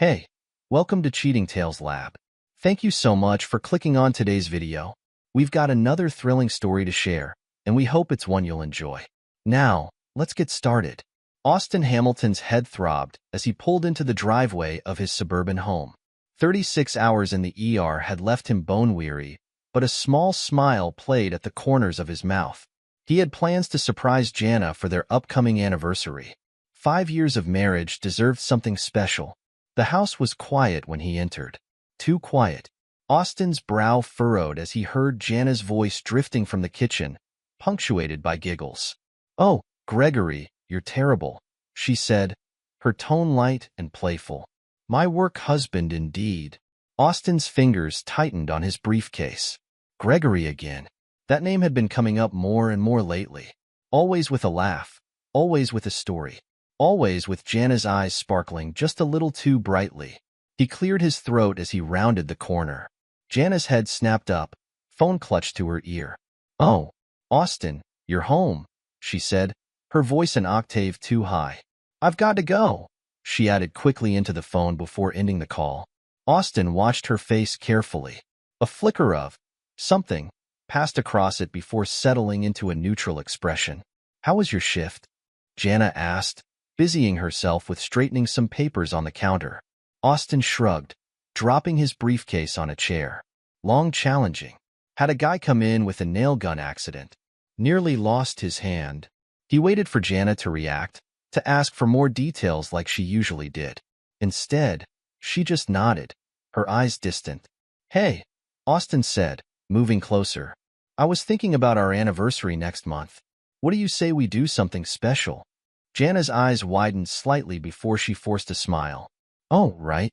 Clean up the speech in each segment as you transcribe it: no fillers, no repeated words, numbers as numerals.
Hey, welcome to Cheating Tales Lab. Thank you so much for clicking on today's video. We've got another thrilling story to share, and we hope it's one you'll enjoy. Now, let's get started. Austin Hamilton's head throbbed as he pulled into the driveway of his suburban home. 36 hours in the ER had left him bone-weary, but a small smile played at the corners of his mouth. He had plans to surprise Jana for their upcoming anniversary. 5 years of marriage deserved something special. The house was quiet when he entered. Too quiet. Austin's brow furrowed as he heard Jana's voice drifting from the kitchen, punctuated by giggles. "Oh, Gregory, you're terrible," she said, her tone light and playful. "My work husband indeed." Austin's fingers tightened on his briefcase. Gregory again. That name had been coming up more and more lately. Always with a laugh. Always with a story. Always with Jana's eyes sparkling just a little too brightly. He cleared his throat as he rounded the corner. Jana's head snapped up, phone clutched to her ear. "Oh, Austin, you're home," she said, her voice an octave too high. "I've got to go," she added quickly into the phone before ending the call. Austin watched her face carefully. A flicker of something passed across it before settling into a neutral expression. "How was your shift?" Jana asked, busying herself with straightening some papers on the counter. Austin shrugged, dropping his briefcase on a chair. "Long, challenging. Had a guy come in with a nail gun accident. Nearly lost his hand." He waited for Jana to react, to ask for more details like she usually did. Instead, she just nodded, her eyes distant. "Hey," Austin said, moving closer. "I was thinking about our anniversary next month. What do you say we do something special?" Jana's eyes widened slightly before she forced a smile. "Oh, right.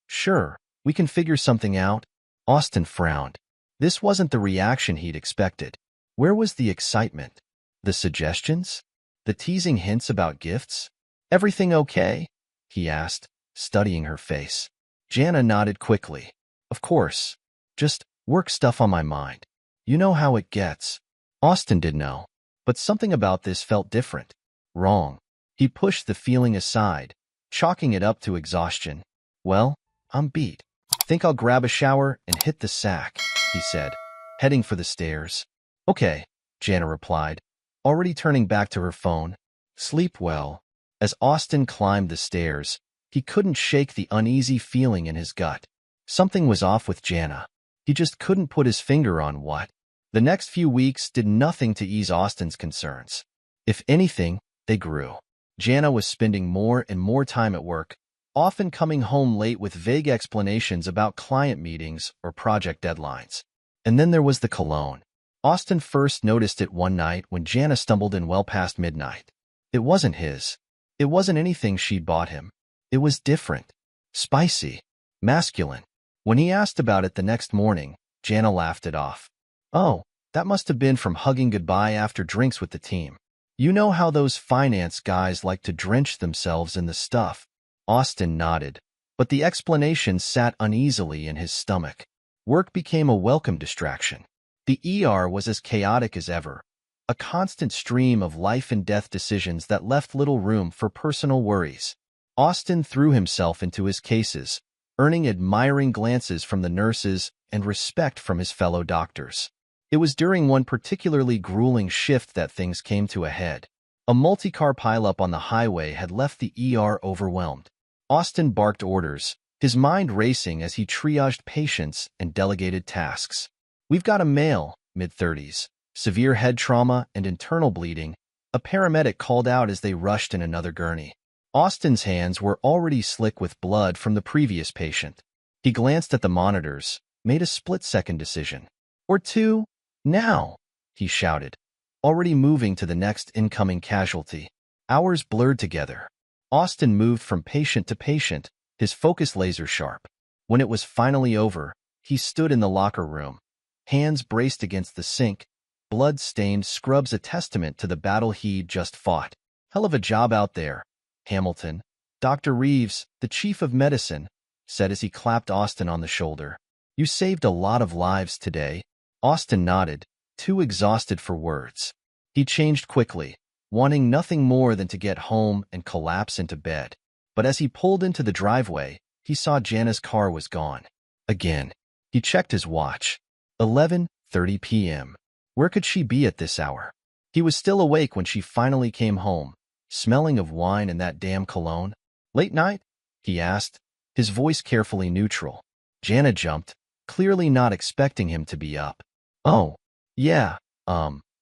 Sure, we can figure something out." Austin frowned. This wasn't the reaction he'd expected. Where was the excitement? The suggestions? The teasing hints about gifts? "Everything okay?" he asked, studying her face. Jana nodded quickly. "Of course. Just work stuff on my mind. You know how it gets." Austin did know, but something about this felt different. Wrong. He pushed the feeling aside, chalking it up to exhaustion. "Well, I'm beat. Think I'll grab a shower and hit the sack," he said, heading for the stairs. "Okay," Jana replied, already turning back to her phone. "Sleep well." As Austin climbed the stairs, he couldn't shake the uneasy feeling in his gut. Something was off with Jana. He just couldn't put his finger on what. The next few weeks did nothing to ease Austin's concerns. If anything, they grew. Jana was spending more and more time at work, often coming home late with vague explanations about client meetings or project deadlines. And then there was the cologne. Austin first noticed it one night when Jana stumbled in well past midnight. It wasn't his. It wasn't anything she'd bought him. It was different. Spicy. Masculine. When he asked about it the next morning, Jana laughed it off. "Oh, that must have been from hugging goodbye after drinks with the team. You know how those finance guys like to drench themselves in the stuff." Austin nodded, but the explanation sat uneasily in his stomach. Work became a welcome distraction. The ER was as chaotic as ever, a constant stream of life and death decisions that left little room for personal worries. Austin threw himself into his cases, earning admiring glances from the nurses and respect from his fellow doctors. It was during one particularly grueling shift that things came to a head. A multi-car pileup on the highway had left the ER overwhelmed. Austin barked orders, his mind racing as he triaged patients and delegated tasks. "We've got a male, mid-30s, severe head trauma and internal bleeding," a paramedic called out as they rushed in another gurney. Austin's hands were already slick with blood from the previous patient. He glanced at the monitors, made a split-second decision. "Or two, now," he shouted, already moving to the next incoming casualty. Hours blurred together. Austin moved from patient to patient, his focus laser-sharp. When it was finally over, he stood in the locker room, hands braced against the sink, blood-stained scrubs a testament to the battle he'd just fought. "Hell of a job out there, Hamilton," Dr. Reeves, the chief of medicine, said as he clapped Austin on the shoulder. "You saved a lot of lives today." Austin nodded, too exhausted for words. He changed quickly, wanting nothing more than to get home and collapse into bed. But as he pulled into the driveway, he saw Jana's car was gone. Again, he checked his watch. 11:30 p.m. Where could she be at this hour? He was still awake when she finally came home, smelling of wine and that damn cologne. Late night? He asked, his voice carefully neutral. Jana jumped, clearly not expecting him to be up. Oh, yeah,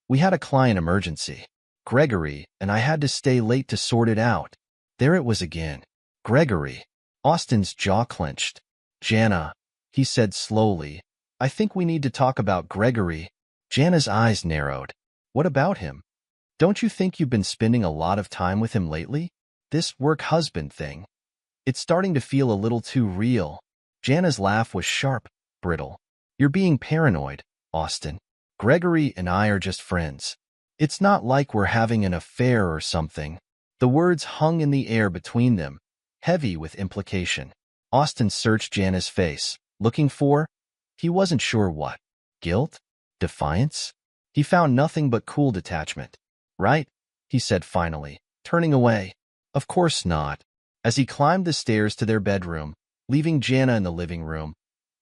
we had a client emergency. Gregory, and I had to stay late to sort it out. There it was again. Gregory. Austin's jaw clenched. Jana, he said slowly, I think we need to talk about Gregory. Jana's eyes narrowed. What about him? Don't you think you've been spending a lot of time with him lately? This work-husband thing. It's starting to feel a little too real. Jana's laugh was sharp, brittle. You're being paranoid, Austin. Gregory and I are just friends. It's not like we're having an affair or something. The words hung in the air between them, heavy with implication. Austin searched Jana's face, looking for, he wasn't sure what. Guilt? Defiance? He found nothing but cool detachment. Right? He said finally, turning away. Of course not. As he climbed the stairs to their bedroom, leaving Jana in the living room,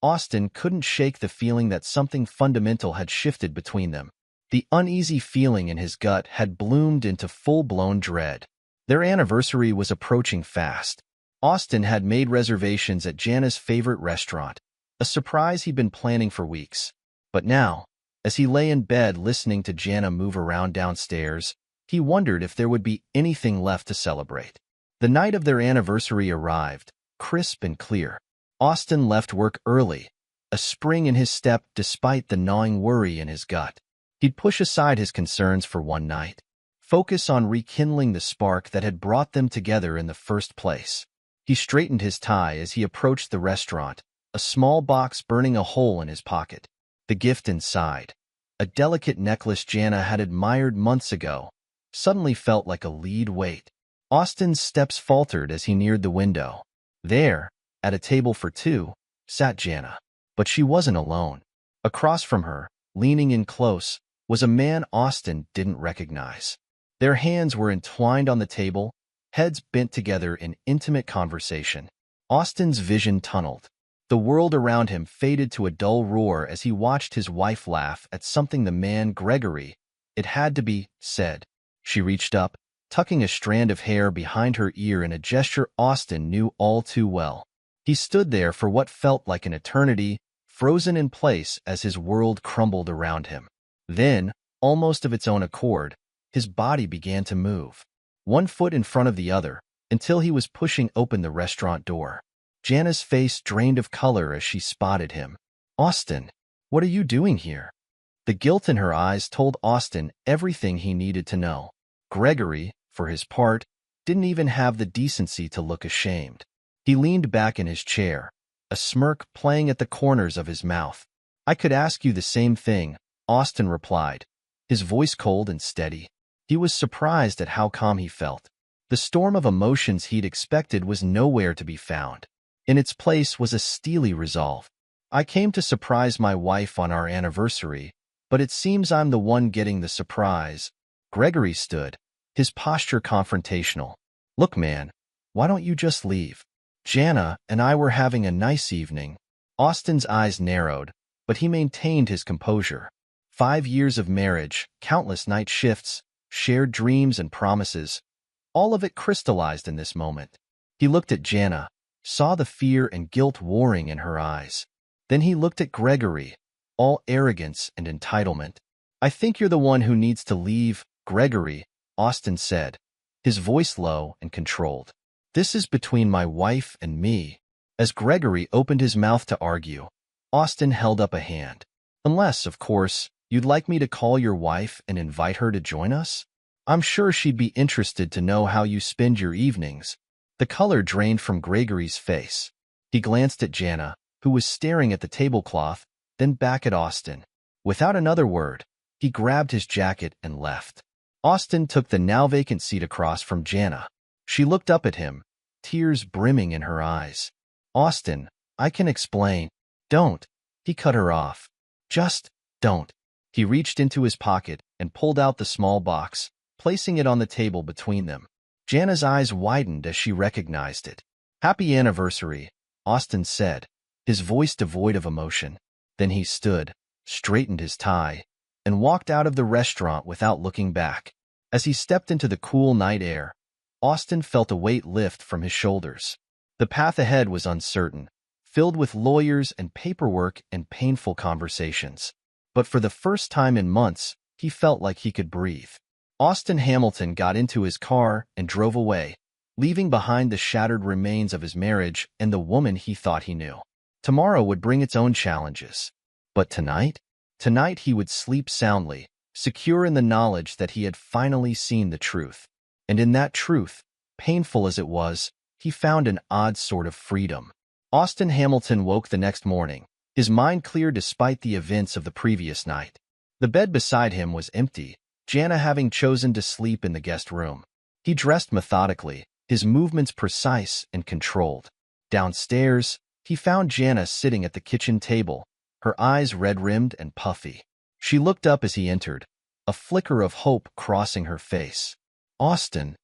Austin couldn't shake the feeling that something fundamental had shifted between them. The uneasy feeling in his gut had bloomed into full-blown dread. Their anniversary was approaching fast. Austin had made reservations at Jana's favorite restaurant, a surprise he'd been planning for weeks. But now, as he lay in bed listening to Jana move around downstairs, he wondered if there would be anything left to celebrate. The night of their anniversary arrived, crisp and clear. Austin left work early, a spring in his step despite the gnawing worry in his gut. He'd push aside his concerns for one night, focus on rekindling the spark that had brought them together in the first place. He straightened his tie as he approached the restaurant, a small box burning a hole in his pocket. The gift inside, a delicate necklace Jana had admired months ago, suddenly felt like a lead weight. Austin's steps faltered as he neared the window. There, at a table for two, sat Jana. But she wasn't alone. Across from her, leaning in close, was a man Austin didn't recognize. Their hands were entwined on the table, heads bent together in intimate conversation. Austin's vision tunneled. The world around him faded to a dull roar as he watched his wife laugh at something the man Gregory, it had to be, said. She reached up, tucking a strand of hair behind her ear in a gesture Austin knew all too well. He stood there for what felt like an eternity, frozen in place as his world crumbled around him. Then, almost of its own accord, his body began to move, one foot in front of the other, until he was pushing open the restaurant door. Jana's face drained of color as she spotted him. Austin, what are you doing here? The guilt in her eyes told Austin everything he needed to know. Gregory, for his part, didn't even have the decency to look ashamed. He leaned back in his chair, a smirk playing at the corners of his mouth. I could ask you the same thing, Austin replied, his voice cold and steady. He was surprised at how calm he felt. The storm of emotions he'd expected was nowhere to be found. In its place was a steely resolve. I came to surprise my wife on our anniversary, but it seems I'm the one getting the surprise. Gregory stood, his posture confrontational. Look, man, why don't you just leave? Jana and I were having a nice evening. Austin's eyes narrowed, but he maintained his composure. 5 years of marriage, countless night shifts, shared dreams and promises, all of it crystallized in this moment. He looked at Jana, saw the fear and guilt warring in her eyes. Then he looked at Gregory, all arrogance and entitlement. I think you're the one who needs to leave, Gregory, Austin said, his voice low and controlled. This is between my wife and me. As Gregory opened his mouth to argue, Austin held up a hand. Unless, of course, you'd like me to call your wife and invite her to join us? I'm sure she'd be interested to know how you spend your evenings. The color drained from Gregory's face. He glanced at Jana, who was staring at the tablecloth, then back at Austin. Without another word, he grabbed his jacket and left. Austin took the now vacant seat across from Jana. She looked up at him, tears brimming in her eyes. Austin, I can explain. Don't. He cut her off. Just don't. He reached into his pocket and pulled out the small box, placing it on the table between them. Jana's eyes widened as she recognized it. "Happy anniversary," Austin said, his voice devoid of emotion. Then he stood, straightened his tie, and walked out of the restaurant without looking back. As he stepped into the cool night air, Austin felt a weight lift from his shoulders. The path ahead was uncertain, filled with lawyers and paperwork and painful conversations. But for the first time in months, he felt like he could breathe. Austin Hamilton got into his car and drove away, leaving behind the shattered remains of his marriage and the woman he thought he knew. Tomorrow would bring its own challenges. But tonight? Tonight he would sleep soundly, secure in the knowledge that he had finally seen the truth. And in that truth, painful as it was, he found an odd sort of freedom. Austin Hamilton woke the next morning, his mind clear despite the events of the previous night. The bed beside him was empty, Jana having chosen to sleep in the guest room. He dressed methodically, his movements precise and controlled. Downstairs, he found Jana sitting at the kitchen table, her eyes red-rimmed and puffy. She looked up as he entered, a flicker of hope crossing her face. "Austin,"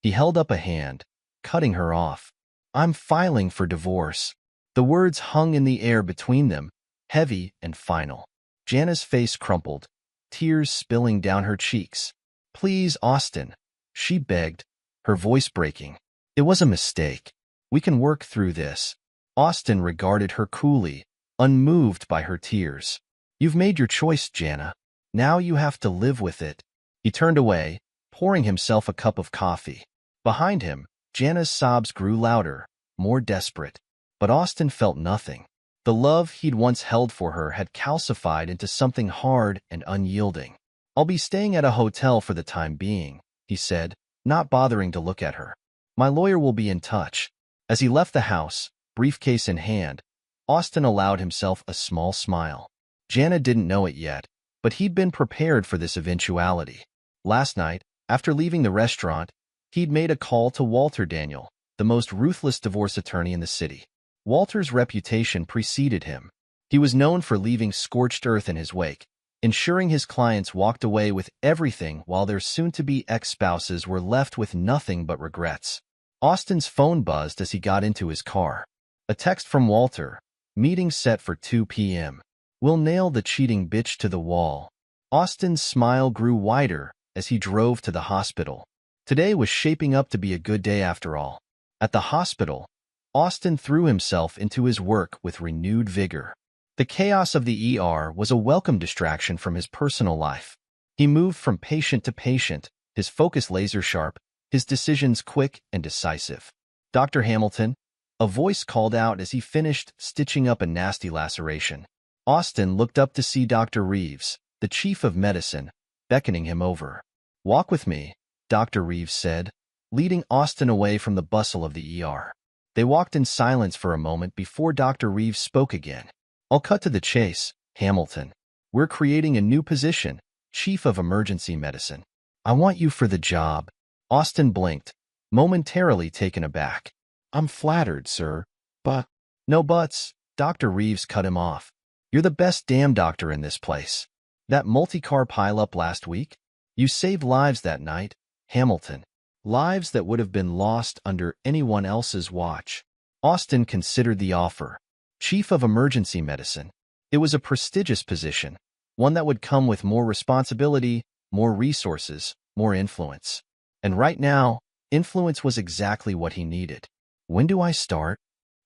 he held up a hand, cutting her off. "I'm filing for divorce." The words hung in the air between them, heavy and final. Jana's face crumpled, tears spilling down her cheeks. "Please, Austin," she begged, her voice breaking. "It was a mistake. We can work through this." Austin regarded her coolly, unmoved by her tears. "You've made your choice, Jana. Now you have to live with it." He turned away, pouring himself a cup of coffee. Behind him, Jana's sobs grew louder, more desperate. But Austin felt nothing. The love he'd once held for her had calcified into something hard and unyielding. "I'll be staying at a hotel for the time being," he said, not bothering to look at her. "My lawyer will be in touch." As he left the house, briefcase in hand, Austin allowed himself a small smile. Jana didn't know it yet, but he'd been prepared for this eventuality. Last night, after leaving the restaurant, he'd made a call to Walter Daniel, the most ruthless divorce attorney in the city. Walter's reputation preceded him. He was known for leaving scorched earth in his wake, ensuring his clients walked away with everything while their soon-to-be ex-spouses were left with nothing but regrets. Austin's phone buzzed as he got into his car. A text from Walter, "Meeting set for 2 p.m. We'll nail the cheating bitch to the wall." Austin's smile grew wider as he drove to the hospital. Today was shaping up to be a good day after all. At the hospital, Austin threw himself into his work with renewed vigor. The chaos of the ER was a welcome distraction from his personal life. He moved from patient to patient, his focus laser-sharp, his decisions quick and decisive. "Dr. Hamilton," a voice called out as he finished stitching up a nasty laceration. Austin looked up to see Dr. Reeves, the chief of medicine, beckoning him over. "Walk with me," Dr. Reeves said, leading Austin away from the bustle of the ER. They walked in silence for a moment before Dr. Reeves spoke again. "I'll cut to the chase, Hamilton. We're creating a new position, Chief of Emergency Medicine. I want you for the job." Austin blinked, momentarily taken aback. "I'm flattered, sir, but—" "No buts," Dr. Reeves cut him off. "You're the best damn doctor in this place. That multi-car pileup last week? You saved lives that night, Hamilton. Lives that would have been lost under anyone else's watch." Austin considered the offer. Chief of Emergency Medicine. It was a prestigious position, one that would come with more responsibility, more resources, more influence. And right now, influence was exactly what he needed. "When do I start?"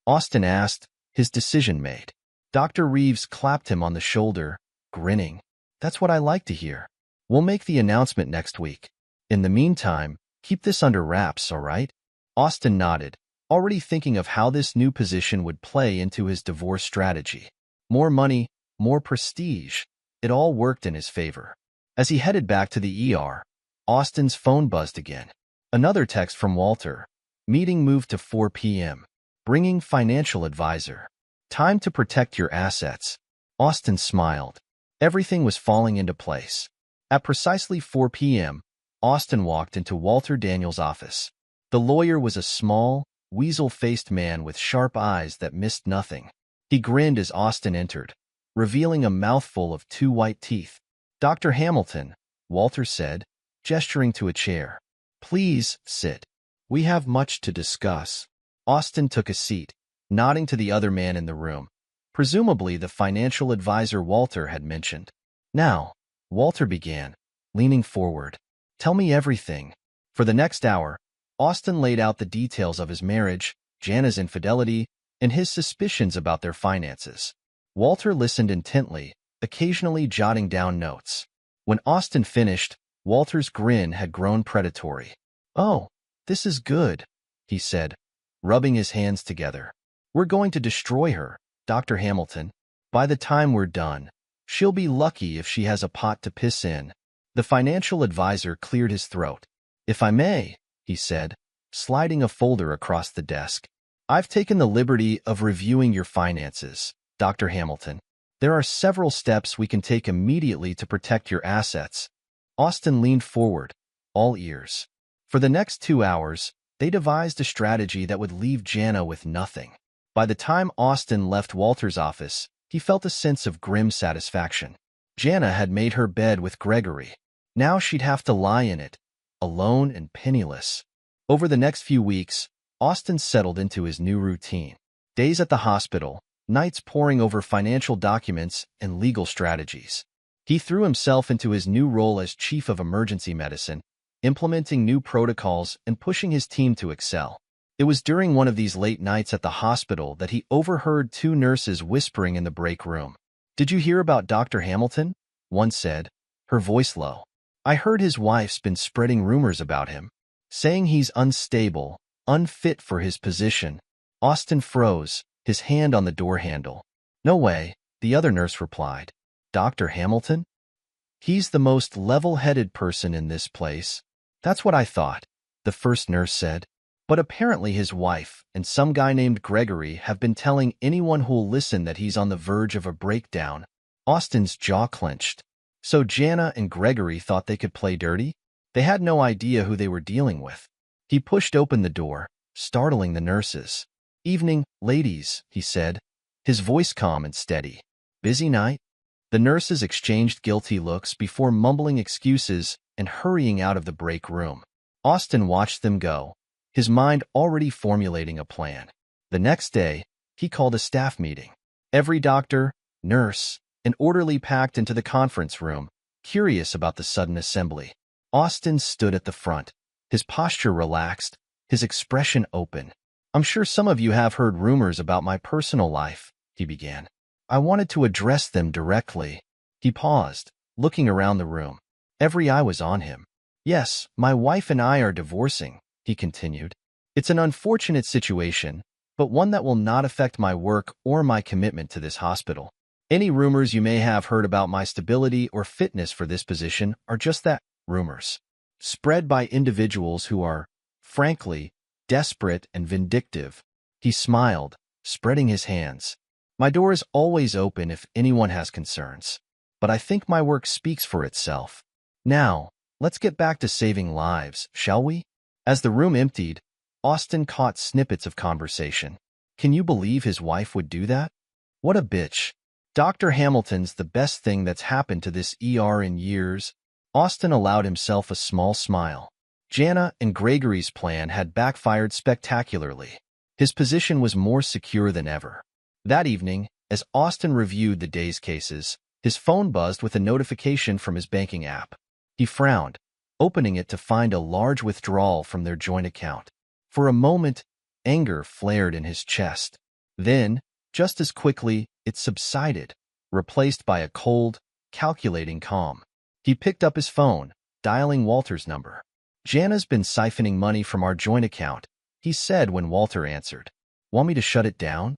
Austin asked, his decision made. Dr. Reeves clapped him on the shoulder, grinning. "That's what I like to hear. We'll make the announcement next week. In the meantime, keep this under wraps, all right?" Austin nodded, already thinking of how this new position would play into his divorce strategy. More money, more prestige. It all worked in his favor. As he headed back to the ER, Austin's phone buzzed again. Another text from Walter. "Meeting moved to 4 p.m. Bringing financial advisor. Time to protect your assets." Austin smiled. Everything was falling into place. At precisely 4 p.m., Austin walked into Walter Daniel's office. The lawyer was a small, weasel-faced man with sharp eyes that missed nothing. He grinned as Austin entered, revealing a mouthful of 2 white teeth. "Dr. Hamilton," Walter said, gesturing to a chair. "Please, sit." We have much to discuss. Austin took a seat, nodding to the other man in the room, presumably the financial advisor Walter had mentioned. Now, Walter began, leaning forward. Tell me everything. For the next hour, Austin laid out the details of his marriage, Jana's infidelity, and his suspicions about their finances. Walter listened intently, occasionally jotting down notes. When Austin finished, Walter's grin had grown predatory. "Oh, this is good," he said, rubbing his hands together. "We're going to destroy her, Dr. Hamilton. By the time we're done, she'll be lucky if she has a pot to piss in." The financial advisor cleared his throat. "If I may," he said, sliding a folder across the desk. "I've taken the liberty of reviewing your finances, Dr. Hamilton. There are several steps we can take immediately to protect your assets." Austin leaned forward, all ears. For the next 2 hours, they devised a strategy that would leave Jana with nothing. By the time Austin left Walter's office, he felt a sense of grim satisfaction. Jana had made her bed with Gregory. Now she'd have to lie in it, alone and penniless. Over the next few weeks, Austin settled into his new routine. Days at the hospital, nights poring over financial documents and legal strategies. He threw himself into his new role as chief of emergency medicine, implementing new protocols and pushing his team to excel. It was during one of these late nights at the hospital that he overheard 2 nurses whispering in the break room. "Did you hear about Dr. Hamilton?" one said, her voice low. "I heard his wife's been spreading rumors about him, saying he's unstable, unfit for his position." Austin froze, his hand on the door handle. "No way," the other nurse replied. "Dr. Hamilton? He's the most level-headed person in this place." "That's what I thought," the first nurse said. "But apparently his wife and some guy named Gregory have been telling anyone who'll listen that he's on the verge of a breakdown." Austin's jaw clenched. So Jana and Gregory thought they could play dirty? They had no idea who they were dealing with. He pushed open the door, startling the nurses. "Evening, ladies," he said, his voice calm and steady. "Busy night?" The nurses exchanged guilty looks before mumbling excuses and hurrying out of the break room. Austin watched them go, his mind already formulating a plan. The next day, he called a staff meeting. Every doctor, nurse, and orderly packed into the conference room, curious about the sudden assembly. Austin stood at the front, his posture relaxed, his expression open. "I'm sure some of you have heard rumors about my personal life," he began. "I wanted to address them directly." He paused, looking around the room. Every eye was on him. "Yes, my wife and I are divorcing," he continued. "It's an unfortunate situation, but one that will not affect my work or my commitment to this hospital. Any rumors you may have heard about my stability or fitness for this position are just that, rumors, spread by individuals who are, frankly, desperate and vindictive." He smiled, spreading his hands. "My door is always open if anyone has concerns, but I think my work speaks for itself. Now, let's get back to saving lives, shall we?" As the room emptied, Austin caught snippets of conversation. Can you believe his wife would do that? What a bitch. Dr. Hamilton's the best thing that's happened to this ER in years. Austin allowed himself a small smile. Jana and Gregory's plan had backfired spectacularly. His position was more secure than ever. That evening, as Austin reviewed the day's cases, his phone buzzed with a notification from his banking app. He frowned, opening it to find a large withdrawal from their joint account. For a moment, anger flared in his chest. Then, just as quickly, it subsided, replaced by a cold, calculating calm. He picked up his phone, dialing Walter's number. "Jana's been siphoning money from our joint account," he said when Walter answered. "Want me to shut it down?"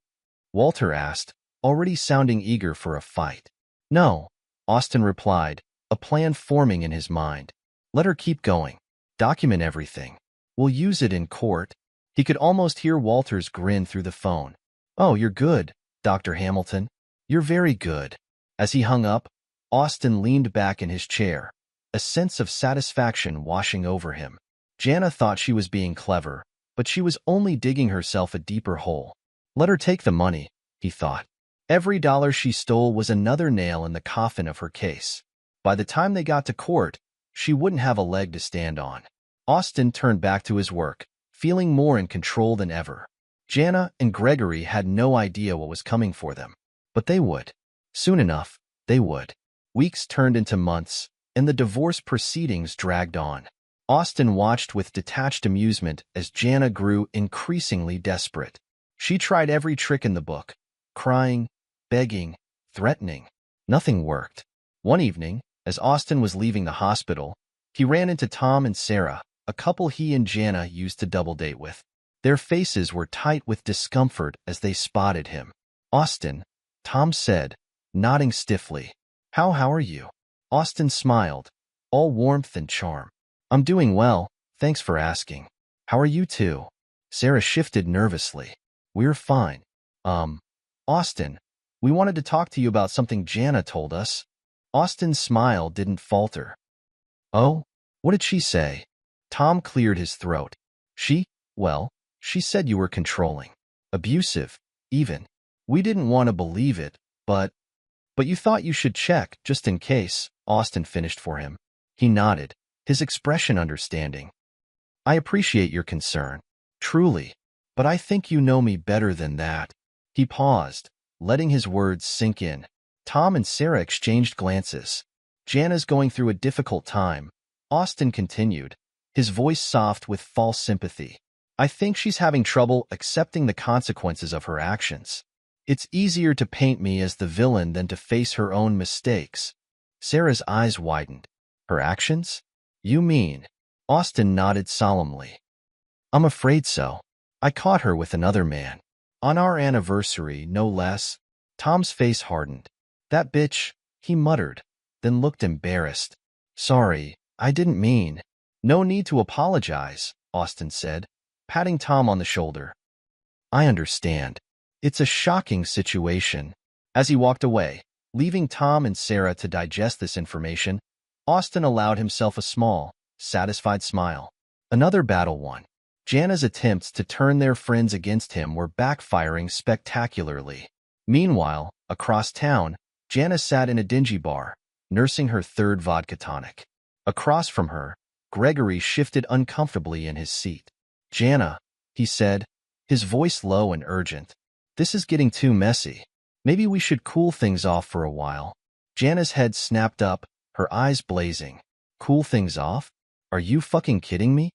Walter asked, already sounding eager for a fight. "No," Austin replied, a plan forming in his mind. "Let her keep going. Document everything. We'll use it in court." He could almost hear Walter's grin through the phone. "Oh, you're good, Dr. Hamilton. You're very good." As he hung up, Austin leaned back in his chair, a sense of satisfaction washing over him. Jana thought she was being clever, but she was only digging herself a deeper hole. Let her take the money, he thought. Every dollar she stole was another nail in the coffin of her case. By the time they got to court, she wouldn't have a leg to stand on. Austin turned back to his work, feeling more in control than ever. Jana and Gregory had no idea what was coming for them, but they would. Soon enough, they would. Weeks turned into months, and the divorce proceedings dragged on. Austin watched with detached amusement as Jana grew increasingly desperate. She tried every trick in the book, crying, begging, threatening. Nothing worked. One evening, as Austin was leaving the hospital, he ran into Tom and Sarah, a couple he and Jana used to double date with. Their faces were tight with discomfort as they spotted him. "Austin," Tom said, nodding stiffly. How are you?" Austin smiled, all warmth and charm. "I'm doing well, thanks for asking. How are you two?" Sarah shifted nervously. "We're fine. Austin, we wanted to talk to you about something Jana told us." Austin's smile didn't falter. "Oh? What did she say?" Tom cleared his throat. Well, she said you were controlling. Abusive, even. We didn't want to believe it, but you thought you should check, just in case," Austin finished for him. He nodded, his expression understanding. "I appreciate your concern, truly, but I think you know me better than that." He paused, letting his words sink in. Tom and Sarah exchanged glances. "Jana's going through a difficult time," Austin continued, his voice soft with false sympathy. "I think she's having trouble accepting the consequences of her actions. It's easier to paint me as the villain than to face her own mistakes." Sarah's eyes widened. "Her actions? You mean?" Austin nodded solemnly. "I'm afraid so. I caught her with another man. On our anniversary, no less." Tom's face hardened. "That bitch," he muttered, then looked embarrassed. "Sorry, I didn't mean." "No need to apologize," Austin said, patting Tom on the shoulder. "I understand. It's a shocking situation." As he walked away, leaving Tom and Sarah to digest this information, Austin allowed himself a small, satisfied smile. Another battle won. Jana's attempts to turn their friends against him were backfiring spectacularly. Meanwhile, across town, Jana sat in a dingy bar, nursing her third vodka tonic. Across from her, Gregory shifted uncomfortably in his seat. "Jana," he said, his voice low and urgent. "This is getting too messy. Maybe we should cool things off for a while." Jana's head snapped up, her eyes blazing. "Cool things off? Are you fucking kidding me?"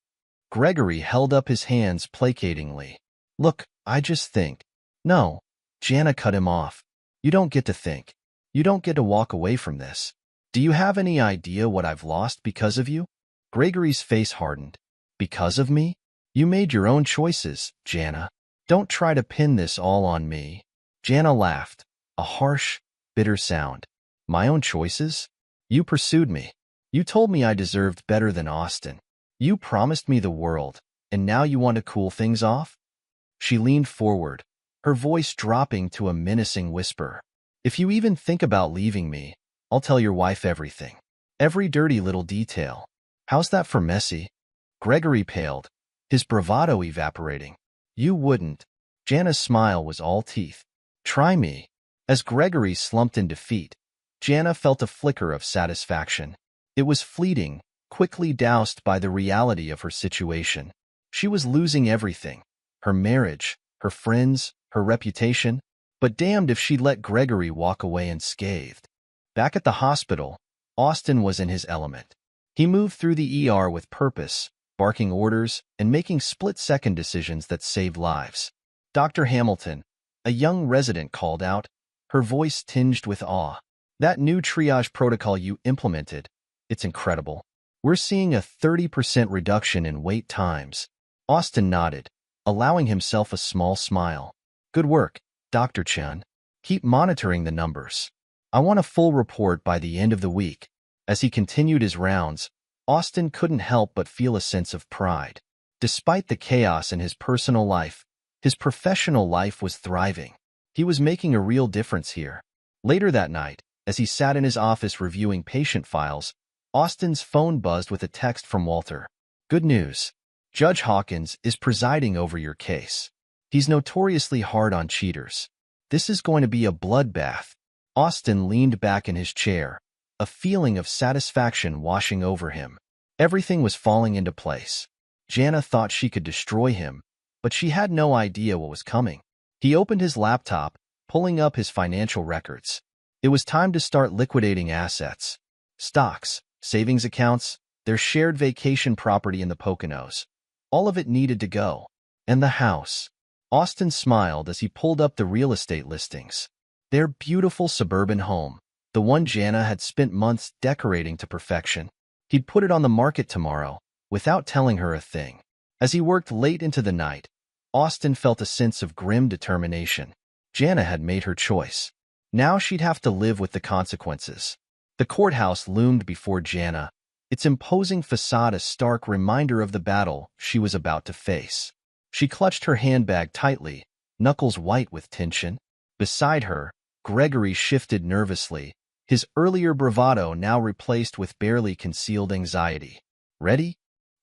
Gregory held up his hands placatingly. "Look, I just think." "No," Jana cut him off. "You don't get to think. You don't get to walk away from this. Do you have any idea what I've lost because of you?" Gregory's face hardened. "Because of me? You made your own choices, Jana. Don't try to pin this all on me." Jana laughed, a harsh, bitter sound. "My own choices? You pursued me. You told me I deserved better than Austin. You promised me the world, and now you want to cool things off?" She leaned forward, her voice dropping to a menacing whisper. "If you even think about leaving me, I'll tell your wife everything. Every dirty little detail. How's that for messy?" Gregory paled, his bravado evaporating. "You wouldn't." Jana's smile was all teeth. "Try me." As Gregory slumped in defeat, Jana felt a flicker of satisfaction. It was fleeting, quickly doused by the reality of her situation. She was losing everything: her marriage, her friends, her reputation. But damned if she'd let Gregory walk away unscathed. Back at the hospital, Austin was in his element. He moved through the ER with purpose, barking orders and making split-second decisions that saved lives. "Dr. Hamilton," a young resident called out, her voice tinged with awe. "That new triage protocol you implemented, it's incredible. We're seeing a 30% reduction in wait times." Austin nodded, allowing himself a small smile. "Good work, Dr. Chen. Keep monitoring the numbers. I want a full report by the end of the week." As he continued his rounds, Austin couldn't help but feel a sense of pride. Despite the chaos in his personal life, his professional life was thriving. He was making a real difference here. Later that night, as he sat in his office reviewing patient files, Austin's phone buzzed with a text from Walter. "Good news. Judge Hawkins is presiding over your case. He's notoriously hard on cheaters. This is going to be a bloodbath." Austin leaned back in his chair, a feeling of satisfaction washing over him. Everything was falling into place. Jana thought she could destroy him, but she had no idea what was coming. He opened his laptop, pulling up his financial records. It was time to start liquidating assets. Stocks, savings accounts, their shared vacation property in the Poconos. All of it needed to go. And the house. Austin smiled as he pulled up the real estate listings. Their beautiful suburban home, the one Jana had spent months decorating to perfection. He'd put it on the market tomorrow, without telling her a thing. As he worked late into the night, Austin felt a sense of grim determination. Jana had made her choice. Now she'd have to live with the consequences. The courthouse loomed before Jana, its imposing facade a stark reminder of the battle she was about to face. She clutched her handbag tightly, knuckles white with tension. Beside her, Gregory shifted nervously, his earlier bravado now replaced with barely concealed anxiety. "Ready?"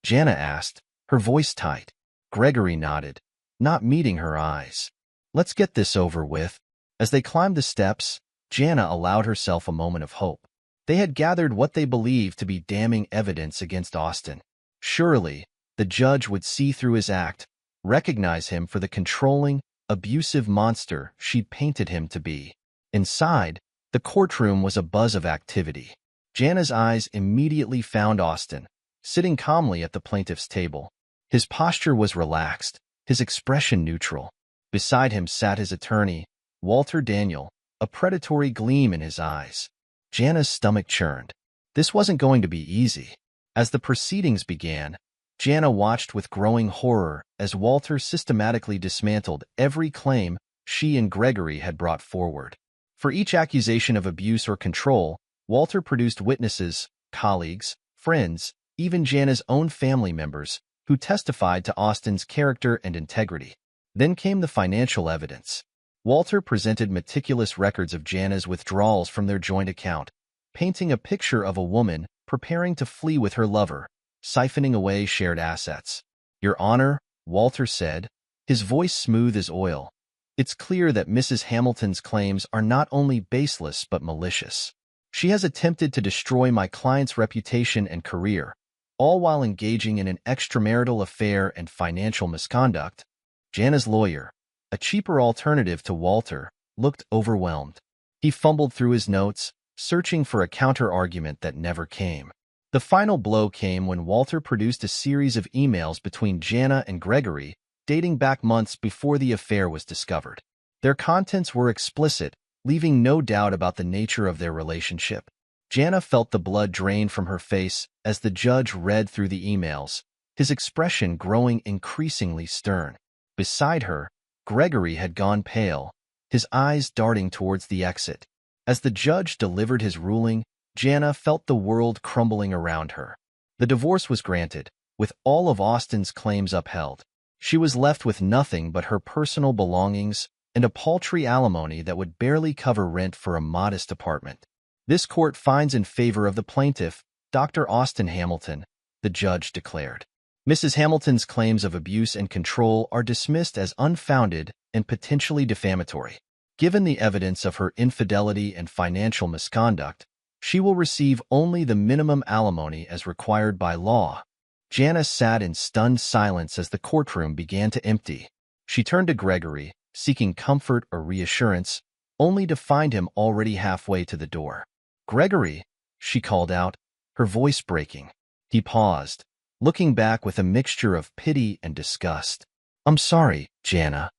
Jana asked, her voice tight. Gregory nodded, not meeting her eyes. "Let's get this over with." As they climbed the steps, Jana allowed herself a moment of hope. They had gathered what they believed to be damning evidence against Austin. Surely, the judge would see through his act, recognize him for the controlling, abusive monster she'd painted him to be. Inside, the courtroom was a buzz of activity. Jana's eyes immediately found Austin, sitting calmly at the plaintiff's table. His posture was relaxed, his expression neutral. Beside him sat his attorney, Walter Daniel, a predatory gleam in his eyes. Jana's stomach churned. This wasn't going to be easy. As the proceedings began, Jana watched with growing horror as Walter systematically dismantled every claim she and Gregory had brought forward. For each accusation of abuse or control, Walter produced witnesses, colleagues, friends, even Jana's own family members, who testified to Austin's character and integrity. Then came the financial evidence. Walter presented meticulous records of Jana's withdrawals from their joint account, painting a picture of a woman preparing to flee with her lover, siphoning away shared assets. "Your Honor," Walter said, his voice smooth as oil, "it's clear that Mrs. Hamilton's claims are not only baseless but malicious. She has attempted to destroy my client's reputation and career, all while engaging in an extramarital affair and financial misconduct." Jana's lawyer, a cheaper alternative to Walter, looked overwhelmed. He fumbled through his notes, searching for a counter-argument that never came. The final blow came when Walter produced a series of emails between Jana and Gregory, dating back months before the affair was discovered. Their contents were explicit, leaving no doubt about the nature of their relationship. Jana felt the blood drain from her face as the judge read through the emails, his expression growing increasingly stern. Beside her, Gregory had gone pale, his eyes darting towards the exit. As the judge delivered his ruling, Jana felt the world crumbling around her. The divorce was granted, with all of Austin's claims upheld. She was left with nothing but her personal belongings and a paltry alimony that would barely cover rent for a modest apartment. "This court finds in favor of the plaintiff, Dr. Austin Hamilton," the judge declared. "Mrs. Hamilton's claims of abuse and control are dismissed as unfounded and potentially defamatory. Given the evidence of her infidelity and financial misconduct, she will receive only the minimum alimony as required by law." Jana sat in stunned silence as the courtroom began to empty. She turned to Gregory, seeking comfort or reassurance, only to find him already halfway to the door. "Gregory," she called out, her voice breaking. He paused, looking back with a mixture of pity and disgust. "I'm sorry, Jana.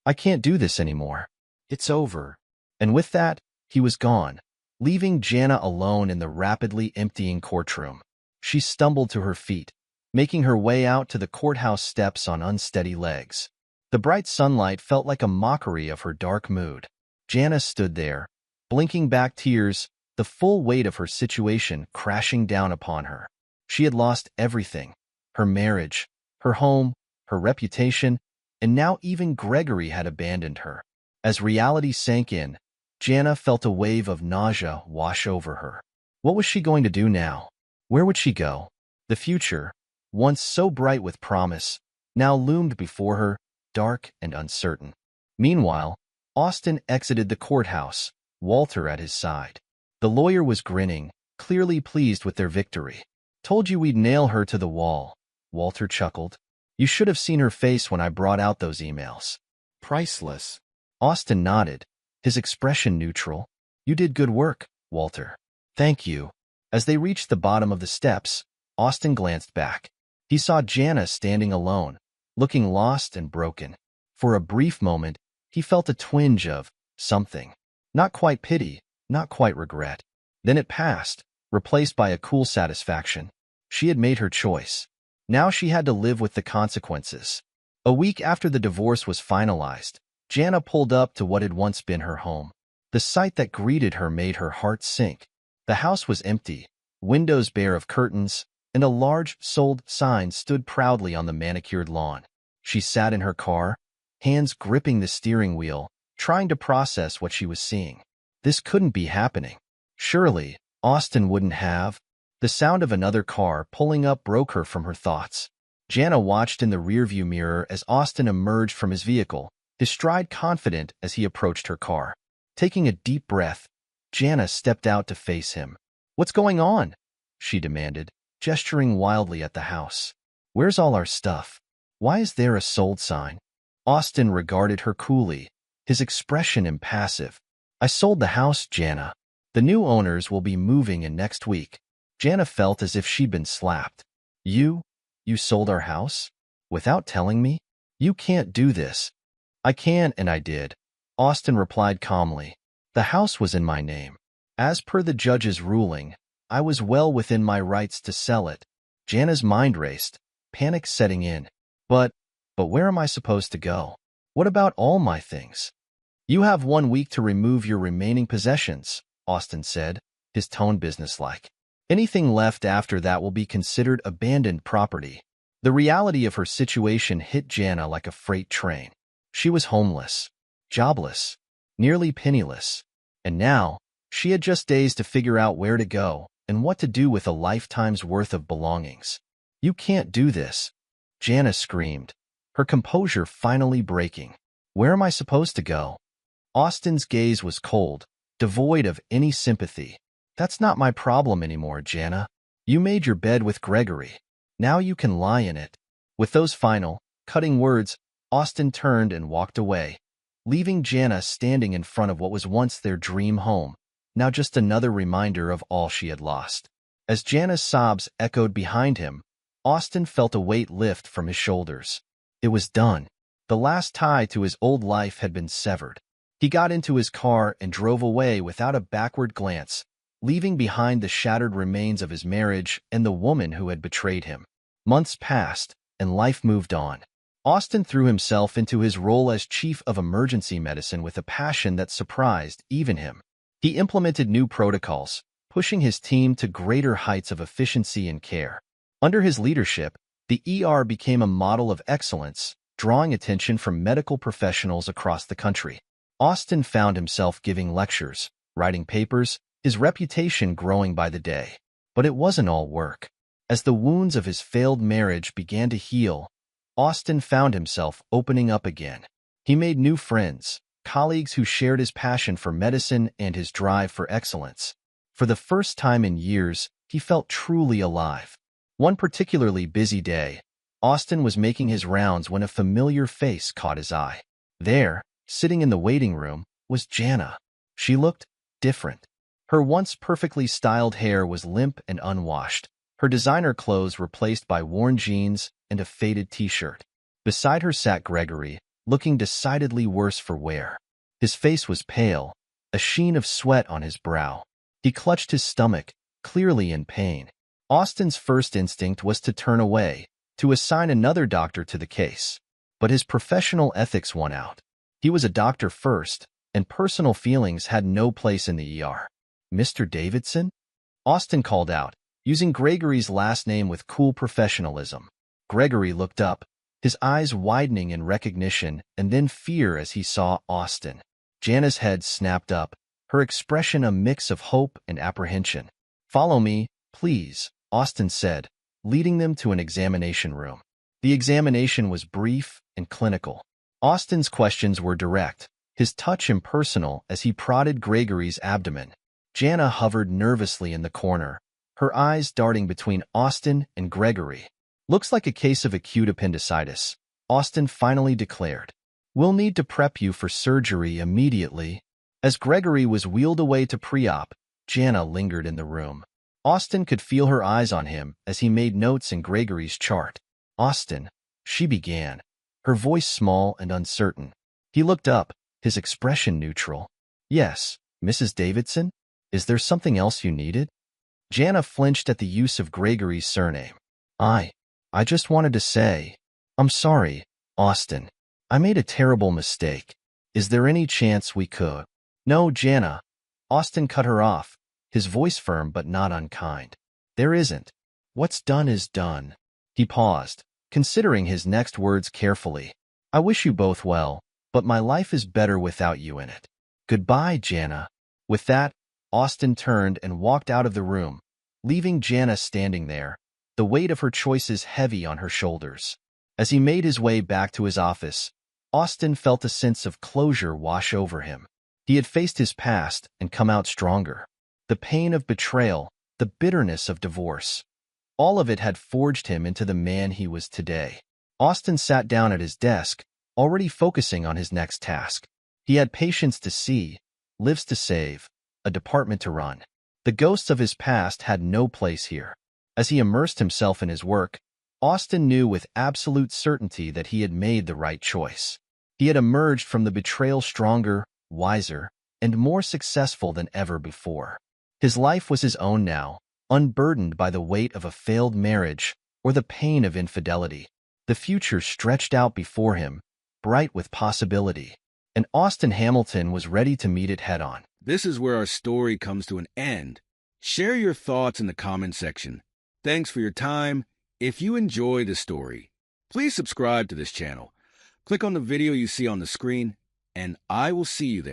I can't do this anymore. It's over." And with that, he was gone, leaving Jana alone in the rapidly emptying courtroom. She stumbled to her feet, making her way out to the courthouse steps on unsteady legs. The bright sunlight felt like a mockery of her dark mood. Jana stood there, blinking back tears, the full weight of her situation crashing down upon her. She had lost everything: her marriage, her home, her reputation, and now even Gregory had abandoned her. As reality sank in, Jana felt a wave of nausea wash over her. What was she going to do now? Where would she go? The future, once so bright with promise, now loomed before her, dark and uncertain. Meanwhile, Austin exited the courthouse, Walter at his side. The lawyer was grinning, clearly pleased with their victory. "Told you we'd nail her to the wall." Walter chuckled. You should have seen her face when I brought out those emails. Priceless. Austin nodded, his expression neutral. You did good work, Walter. Thank you. As they reached the bottom of the steps, Austin glanced back. He saw Jana standing alone, looking lost and broken. For a brief moment, he felt a twinge of something. Not quite pity, not quite regret. Then it passed, replaced by a cool satisfaction. She had made her choice. Now she had to live with the consequences. A week after the divorce was finalized, Jana pulled up to what had once been her home. The sight that greeted her made her heart sink. The house was empty, windows bare of curtains, and a large "Sold" sign stood proudly on the manicured lawn. She sat in her car, hands gripping the steering wheel, trying to process what she was seeing. This couldn't be happening. Surely, Austin wouldn't have. The sound of another car pulling up broke her from her thoughts. Jana watched in the rearview mirror as Austin emerged from his vehicle, his stride confident as he approached her car. Taking a deep breath, Jana stepped out to face him. What's going on? She demanded, gesturing wildly at the house. Where's all our stuff? Why is there a "Sold" sign? Austin regarded her coolly, his expression impassive. I sold the house, Jana. The new owners will be moving in next week. Jana felt as if she'd been slapped. You sold our house? Without telling me? You can't do this. I can, and I did. Austin replied calmly. The house was in my name. As per the judge's ruling, I was well within my rights to sell it. Jana's mind raced, panic setting in. But where am I supposed to go? What about all my things? You have 1 week to remove your remaining possessions, Austin said, his tone businesslike. Anything left after that will be considered abandoned property. The reality of her situation hit Jana like a freight train. She was homeless, jobless, nearly penniless, and now she had just days to figure out where to go and what to do with a lifetime's worth of belongings. You can't do this, Jana screamed, her composure finally breaking. Where am I supposed to go? Austin's gaze was cold, devoid of any sympathy. That's not my problem anymore, Jana. You made your bed with Gregory. Now you can lie in it. With those final, cutting words, Austin turned and walked away, leaving Jana standing in front of what was once their dream home, now just another reminder of all she had lost. As Jana's sobs echoed behind him, Austin felt a weight lift from his shoulders. It was done. The last tie to his old life had been severed. He got into his car and drove away without a backward glance, leaving behind the shattered remains of his marriage and the woman who had betrayed him. Months passed, and life moved on. Austin threw himself into his role as chief of emergency medicine with a passion that surprised even him. He implemented new protocols, pushing his team to greater heights of efficiency and care. Under his leadership, the ER became a model of excellence, drawing attention from medical professionals across the country. Austin found himself giving lectures, writing papers, his reputation growing by the day. But it wasn't all work. As the wounds of his failed marriage began to heal, Austin found himself opening up again. He made new friends, colleagues who shared his passion for medicine and his drive for excellence. For the first time in years, he felt truly alive. One particularly busy day, Austin was making his rounds when a familiar face caught his eye. There, sitting in the waiting room, was Jana. She looked different. Her once perfectly styled hair was limp and unwashed, her designer clothes replaced by worn jeans and a faded t-shirt. Beside her sat Gregory, looking decidedly worse for wear. His face was pale, a sheen of sweat on his brow. He clutched his stomach, clearly in pain. Austin's first instinct was to turn away, to assign another doctor to the case. But his professional ethics won out. He was a doctor first, and personal feelings had no place in the ER. Mr. Davidson? Austin called out, using Gregory's last name with cool professionalism. Gregory looked up, his eyes widening in recognition and then fear as he saw Austin. Jana's head snapped up, her expression a mix of hope and apprehension. Follow me, please, Austin said, leading them to an examination room. The examination was brief and clinical. Austin's questions were direct, his touch impersonal as he prodded Gregory's abdomen. Jana hovered nervously in the corner, her eyes darting between Austin and Gregory. Looks like a case of acute appendicitis, Austin finally declared. We'll need to prep you for surgery immediately. As Gregory was wheeled away to pre-op, Jana lingered in the room. Austin could feel her eyes on him as he made notes in Gregory's chart. Austin, she began, her voice small and uncertain. He looked up, his expression neutral. Yes, Mrs. Davidson? Is there something else you needed? Jana flinched at the use of Gregory's surname. I just wanted to say, I'm sorry, Austin. I made a terrible mistake. Is there any chance we could? No, Jana. Austin cut her off, his voice firm but not unkind. There isn't. What's done is done. He paused, considering his next words carefully. I wish you both well, but my life is better without you in it. Goodbye, Jana. With that, Austin turned and walked out of the room, leaving Jana standing there, the weight of her choices heavy on her shoulders. As he made his way back to his office, Austin felt a sense of closure wash over him. He had faced his past and come out stronger. The pain of betrayal, the bitterness of divorce, all of it had forged him into the man he was today. Austin sat down at his desk, already focusing on his next task. He had patients to see, lives to save, a department to run. The ghosts of his past had no place here. As he immersed himself in his work, Austin knew with absolute certainty that he had made the right choice. He had emerged from the betrayal stronger, wiser, and more successful than ever before. His life was his own now, unburdened by the weight of a failed marriage or the pain of infidelity. The future stretched out before him, bright with possibility, and Austin Hamilton was ready to meet it head-on. This is where our story comes to an end. Share your thoughts in the comment section. Thanks for your time. If you enjoy the story, please subscribe to this channel. Click on the video you see on the screen, and I will see you there.